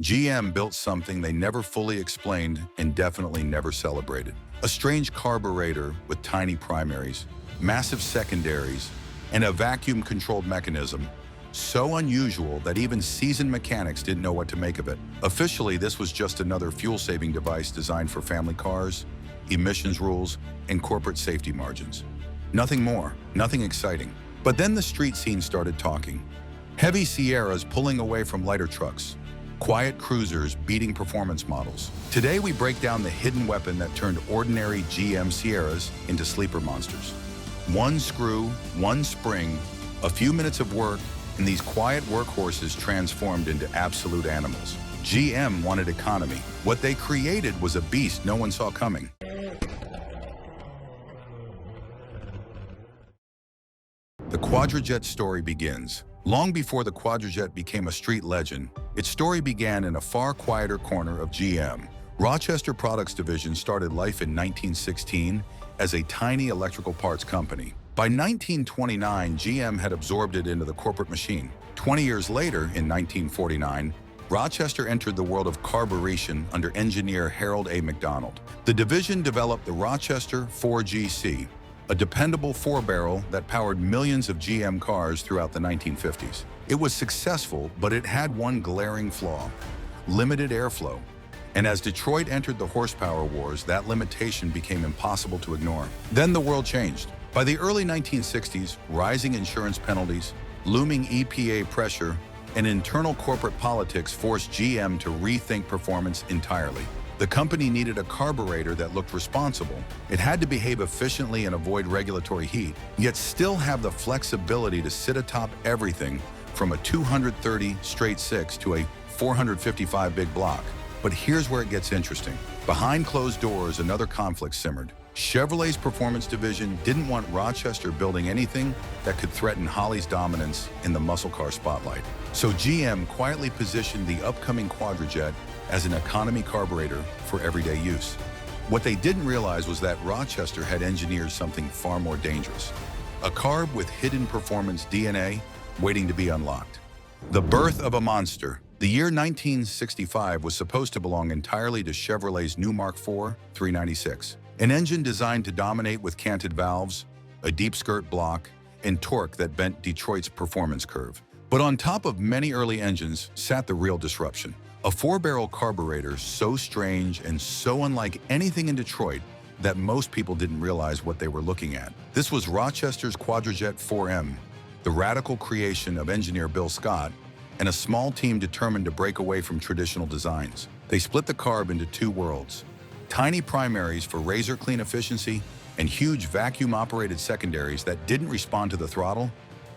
GM built something they never fully explained and definitely never celebrated. A strange carburetor with tiny primaries, massive secondaries, and a vacuum-controlled mechanism so unusual that even seasoned mechanics didn't know what to make of it. Officially, this was just another fuel-saving device designed for family cars, emissions rules, and corporate safety margins. Nothing more, nothing exciting. But then the street scene started talking. Heavy Sierras pulling away from lighter trucks, quiet cruisers beating performance models. Today we break down the hidden weapon that turned ordinary GM Sierras into sleeper monsters. One screw, one spring, a few minutes of work, and these quiet workhorses transformed into absolute animals. GM wanted economy. What they created was a beast no one saw coming. The Quadrajet story begins. Long before the Quadrajet became a street legend, its story began in a far quieter corner of GM. Rochester Products Division started life in 1916 as a tiny electrical parts company. By 1929, GM had absorbed it into the corporate machine. 20 years later, in 1949, Rochester entered the world of carburation under engineer Harold A. McDonald. The division developed the Rochester 4GC, a dependable four-barrel that powered millions of GM cars throughout the 1950s. It was successful, but it had one glaring flaw: limited airflow. And as Detroit entered the horsepower wars, that limitation became impossible to ignore. Then the world changed. By the early 1960s, rising insurance penalties, looming EPA pressure, and internal corporate politics forced GM to rethink performance entirely. The company needed a carburetor that looked responsible. It had to behave efficiently and avoid regulatory heat, yet still have the flexibility to sit atop everything from a 230 straight six to a 455 big block. But here's where it gets interesting. Behind closed doors, another conflict simmered. Chevrolet's performance division didn't want Rochester building anything that could threaten Holley's dominance in the muscle car spotlight. So GM quietly positioned the upcoming Quadrajet as an economy carburetor for everyday use. What they didn't realize was that Rochester had engineered something far more dangerous: a carb with hidden performance DNA waiting to be unlocked. The birth of a monster. The year 1965 was supposed to belong entirely to Chevrolet's new Mark IV 396, an engine designed to dominate with canted valves, a deep skirt block, and torque that bent Detroit's performance curve. But on top of many early engines sat the real disruption: a four-barrel carburetor so strange and so unlike anything in Detroit that most people didn't realize what they were looking at. This was Rochester's Quadrajet 4M, the radical creation of engineer Bill Scott and a small team determined to break away from traditional designs. They split the carb into two worlds: tiny primaries for razor-clean efficiency and huge vacuum-operated secondaries that didn't respond to the throttle,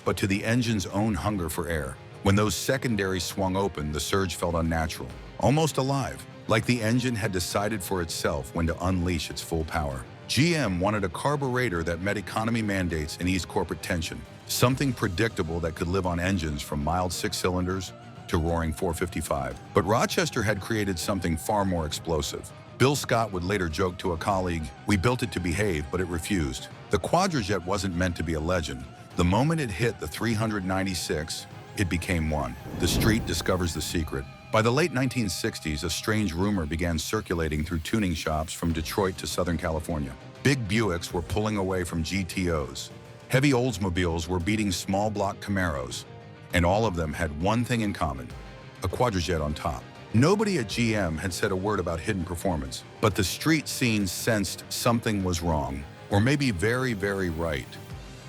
but to the engine's own hunger for air. When those secondaries swung open, the surge felt unnatural, almost alive, like the engine had decided for itself when to unleash its full power. GM wanted a carburetor that met economy mandates and eased corporate tension, something predictable that could live on engines from mild six-cylinders to roaring 455. But Rochester had created something far more explosive. Bill Scott would later joke to a colleague, "We built it to behave, but it refused." The Quadrajet wasn't meant to be a legend. The moment it hit the 396, it became one. The street discovers the secret. By the late 1960s, a strange rumor began circulating through tuning shops from Detroit to Southern California. Big Buicks were pulling away from GTOs. Heavy Oldsmobiles were beating small block Camaros. And all of them had one thing in common: a Quadrajet on top. Nobody at GM had said a word about hidden performance, but the street scene sensed something was wrong, or maybe very, very right.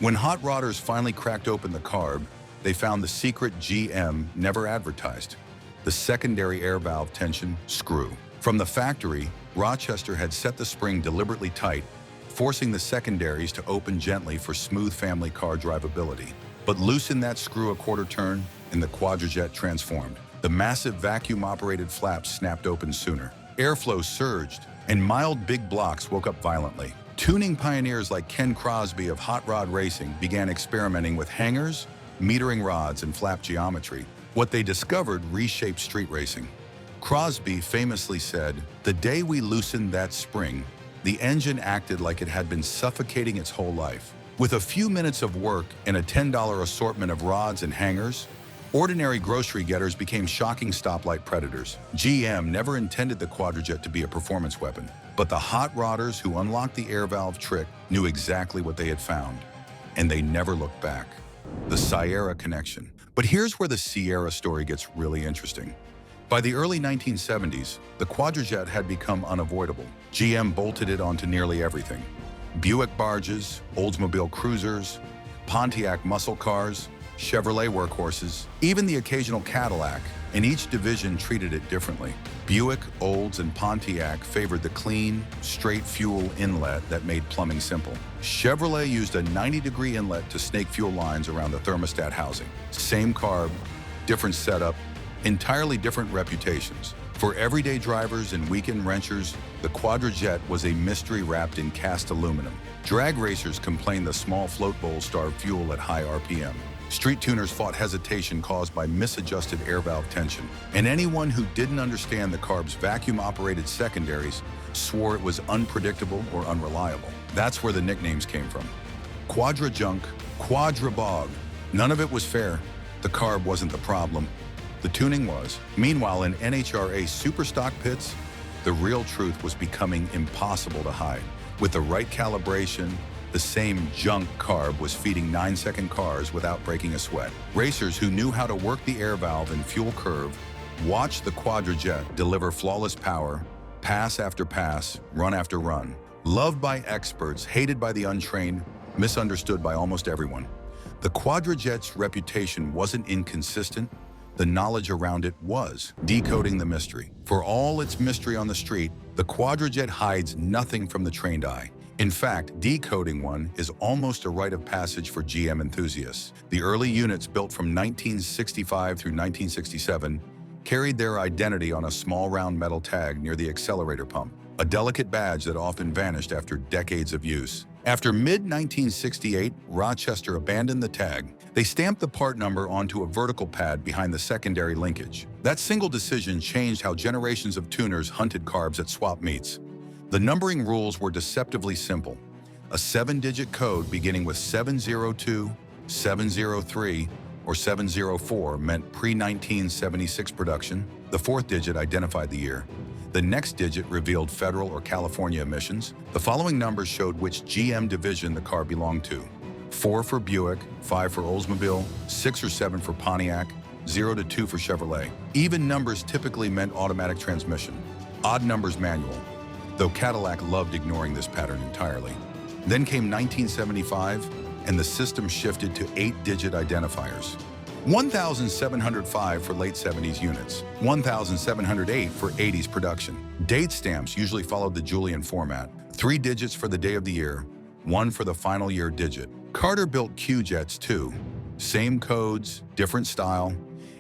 When hot rodders finally cracked open the carb, they found the secret GM never advertised: the secondary air valve tension screw. From the factory, Rochester had set the spring deliberately tight, forcing the secondaries to open gently for smooth family car drivability. But loosen that screw a quarter turn, and the Quadrajet transformed. The massive vacuum-operated flaps snapped open sooner. Airflow surged, and mild big blocks woke up violently. Tuning pioneers like Ken Crosby of Hot Rod Racing began experimenting with hangers, metering rods, and flap geometry. What they discovered reshaped street racing. Crosby famously said, "The day we loosened that spring, the engine acted like it had been suffocating its whole life." With a few minutes of work and a $10 assortment of rods and hangers, Ordinary grocery getters became shocking stoplight predators. GM never intended the Quadrajet to be a performance weapon, but the hot rodders who unlocked the air valve trick knew exactly what they had found, and they never looked back. The Sierra connection. But here's where the Sierra story gets really interesting. By the early 1970s, the Quadrajet had become unavoidable. GM bolted it onto nearly everything. Buick barges, Oldsmobile cruisers, Pontiac muscle cars, Chevrolet workhorses, even the occasional Cadillac, and each division treated it differently. Buick, Olds, and Pontiac favored the clean, straight fuel inlet that made plumbing simple. Chevrolet used a 90-degree inlet to snake fuel lines around the thermostat housing. Same carb, different setup, entirely different reputations. For everyday drivers and weekend wrenchers, the Quadrajet was a mystery wrapped in cast aluminum. Drag racers complained the small float bowl starved fuel at high RPM. Street tuners fought hesitation caused by misadjusted air valve tension. And anyone who didn't understand the Carb's vacuum-operated secondaries swore it was unpredictable or unreliable. That's where the nicknames came from. Quadra junk, Quadra bog. None of it was fair. The Carb wasn't the problem. The tuning was. Meanwhile, in NHRA superstock pits, the real truth was becoming impossible to hide. With the right calibration, the same junk Carb was feeding 9-second cars without breaking a sweat. Racers who knew how to work the air valve and fuel curve watched the Quadrajet deliver flawless power, pass after pass, run after run. Loved by experts, hated by the untrained, misunderstood by almost everyone. The Quadrajet's reputation wasn't inconsistent. The knowledge around it was. Decoding the mystery. For all its mystery on the street, the Quadrajet hides nothing from the trained eye. In fact, decoding one is almost a rite of passage for GM enthusiasts. The early units built from 1965 through 1967 carried their identity on a small round metal tag near the accelerator pump, a delicate badge that often vanished after decades of use. After mid-1968, Rochester abandoned the tag. They stamped the part number onto a vertical pad behind the secondary linkage. That single decision changed how generations of tuners hunted Carbs at swap meets. The numbering rules were deceptively simple. A 7-digit code beginning with 702, 703, or 704 meant pre-1976 production. The 4th digit identified the year. The next digit revealed federal or California emissions. The following numbers showed which GM division the car belonged to. 4 for Buick, 5 for Oldsmobile, 6 or 7 for Pontiac, 0 to 2 for Chevrolet. Even numbers typically meant automatic transmission. Odd numbers manual, though Cadillac loved ignoring this pattern entirely. Then came 1975, and the system shifted to 8-digit identifiers. 1,705 for late 70s units, 1,708 for 80s production. Date stamps usually followed the Julian format, 3 digits for the day of the year, 1 for the final year digit. Carter built Q-Jets too. Same codes, different style,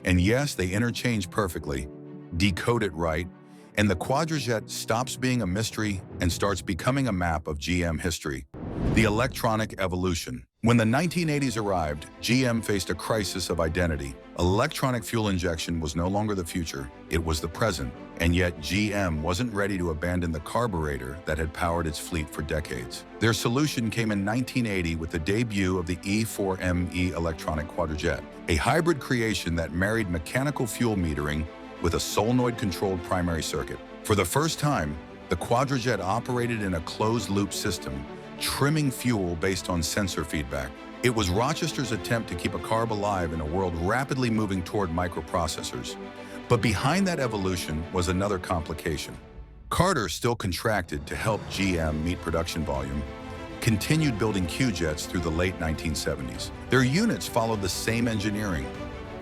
and yes, they interchange perfectly. Decode it right, and the Quadrajet stops being a mystery and starts becoming a map of GM history. The electronic evolution. When the 1980s arrived, GM faced a crisis of identity. Electronic fuel injection was no longer the future, it was the present. And yet GM wasn't ready to abandon the carburetor that had powered its fleet for decades. Their solution came in 1980 with the debut of the E4ME electronic Quadrajet, a hybrid creation that married mechanical fuel metering with a solenoid-controlled primary circuit. For the first time, the Quadrajet operated in a closed-loop system, trimming fuel based on sensor feedback. It was Rochester's attempt to keep a carb alive in a world rapidly moving toward microprocessors. But behind that evolution was another complication. Carter still contracted to help GM meet production volume, continued building Q-Jets through the late 1970s. Their units followed the same engineering,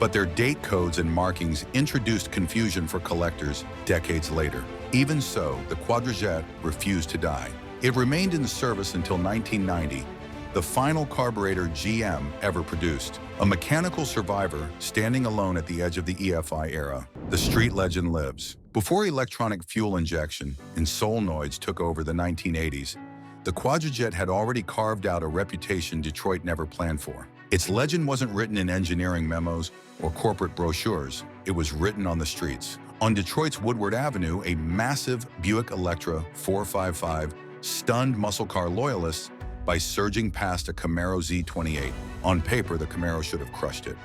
but their date codes and markings introduced confusion for collectors decades later. Even so, the Quadrajet refused to die. It remained in service until 1990, the final carburetor GM ever produced. A mechanical survivor standing alone at the edge of the EFI era. The street legend lives. Before electronic fuel injection and solenoids took over the 1980s, the Quadrajet had already carved out a reputation Detroit never planned for. Its legend wasn't written in engineering memos or corporate brochures. It was written on the streets. On Detroit's Woodward Avenue, a massive Buick Electra 455 stunned muscle car loyalists by surging past a Camaro Z28. On paper, the Camaro should have crushed it.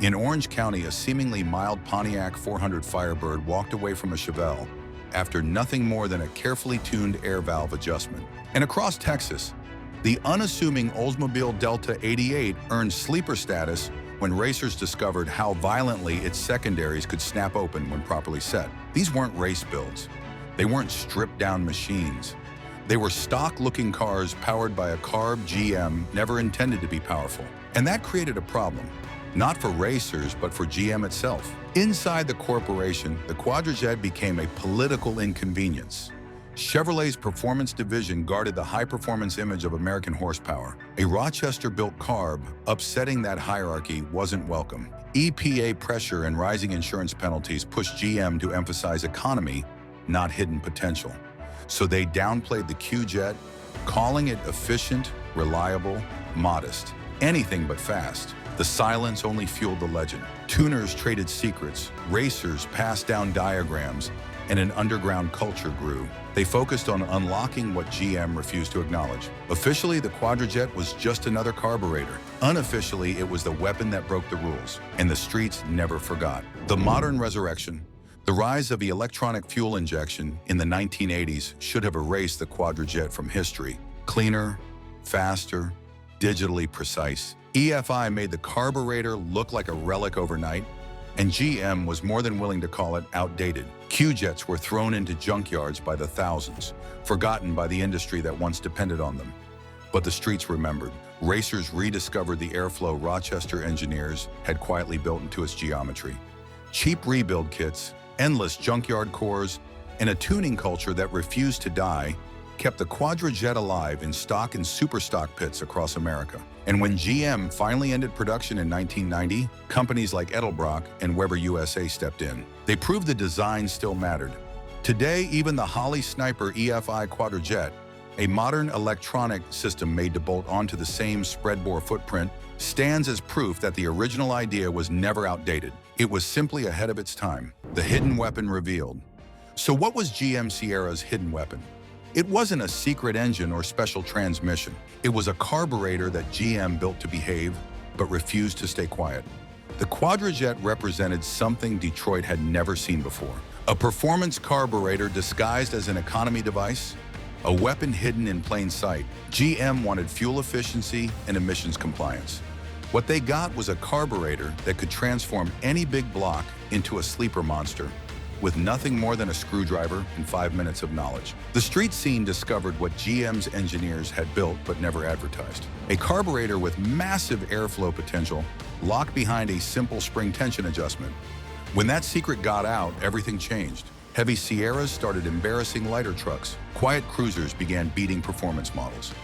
In Orange County, a seemingly mild Pontiac 400 Firebird walked away from a Chevelle after nothing more than a carefully tuned air valve adjustment. And across Texas, the unassuming Oldsmobile Delta 88 earned sleeper status when racers discovered how violently its secondaries could snap open when properly set. These weren't race builds. They weren't stripped-down machines. They were stock-looking cars powered by a Carb GM never intended to be powerful. And that created a problem, not for racers, but for GM itself. Inside the corporation, the Quadrajet became a political inconvenience. Chevrolet's performance division guarded the high-performance image of American horsepower. A Rochester-built Carb, upsetting that hierarchy, wasn't welcome. EPA pressure and rising insurance penalties pushed GM to emphasize economy, not hidden potential. So they downplayed the Q-Jet, calling it efficient, reliable, modest, anything but fast. The silence only fueled the legend. Tuners traded secrets, racers passed down diagrams, and an underground culture grew. They focused on unlocking what GM refused to acknowledge. Officially, the Quadrajet was just another carburetor. Unofficially, it was the weapon that broke the rules, and the streets never forgot. The modern resurrection, the rise of the electronic fuel injection in the 1980s should have erased the Quadrajet from history. Cleaner, faster, digitally precise. EFI made the carburetor look like a relic overnight, and GM was more than willing to call it outdated. Q-Jets were thrown into junkyards by the thousands, forgotten by the industry that once depended on them. But the streets remembered. Racers rediscovered the airflow Rochester engineers had quietly built into its geometry. Cheap rebuild kits, endless junkyard cores, and a tuning culture that refused to die kept the Quadrajet alive in stock and super stock pits across America. And when GM finally ended production in 1990, companies like Edelbrock and Weber USA stepped in. They proved the design still mattered. Today, even the Holley Sniper EFI Quadrajet, a modern electronic system made to bolt onto the same spread-bore footprint, stands as proof that the original idea was never outdated. It was simply ahead of its time. The hidden weapon revealed. So what was GM Sierra's hidden weapon? It wasn't a secret engine or special transmission. It was a carburetor that GM built to behave, but refused to stay quiet. The Quadrajet represented something Detroit had never seen before. A performance carburetor disguised as an economy device, a weapon hidden in plain sight. GM wanted fuel efficiency and emissions compliance. What they got was a carburetor that could transform any big block into a sleeper monster, with nothing more than a screwdriver and 5 minutes of knowledge. The street scene discovered what GM's engineers had built but never advertised. A carburetor with massive airflow potential locked behind a simple spring tension adjustment. When that secret got out, everything changed. Heavy Sierras started embarrassing lighter trucks. Quiet cruisers began beating performance models.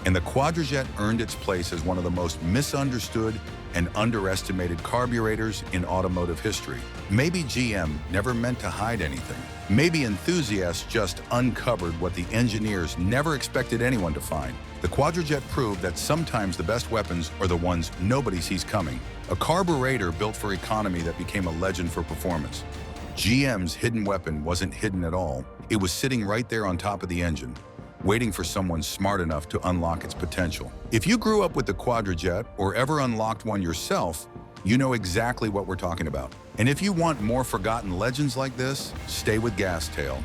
And the Quadrajet earned its place as one of the most misunderstood and underestimated carburetors in automotive history. Maybe GM never meant to hide anything. Maybe enthusiasts just uncovered what the engineers never expected anyone to find. The Quadrajet proved that sometimes the best weapons are the ones nobody sees coming. A carburetor built for economy that became a legend for performance. GM's hidden weapon wasn't hidden at all. It was sitting right there on top of the engine, waiting for someone smart enough to unlock its potential. If you grew up with the Quadrajet or ever unlocked one yourself, you know exactly what we're talking about. And if you want more forgotten legends like this, stay with Gastail.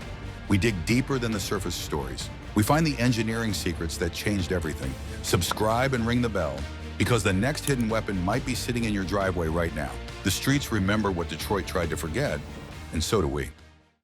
We dig deeper than the surface stories. We find the engineering secrets that changed everything. Subscribe and ring the bell, because the next hidden weapon might be sitting in your driveway right now. The streets remember what Detroit tried to forget, and so do we.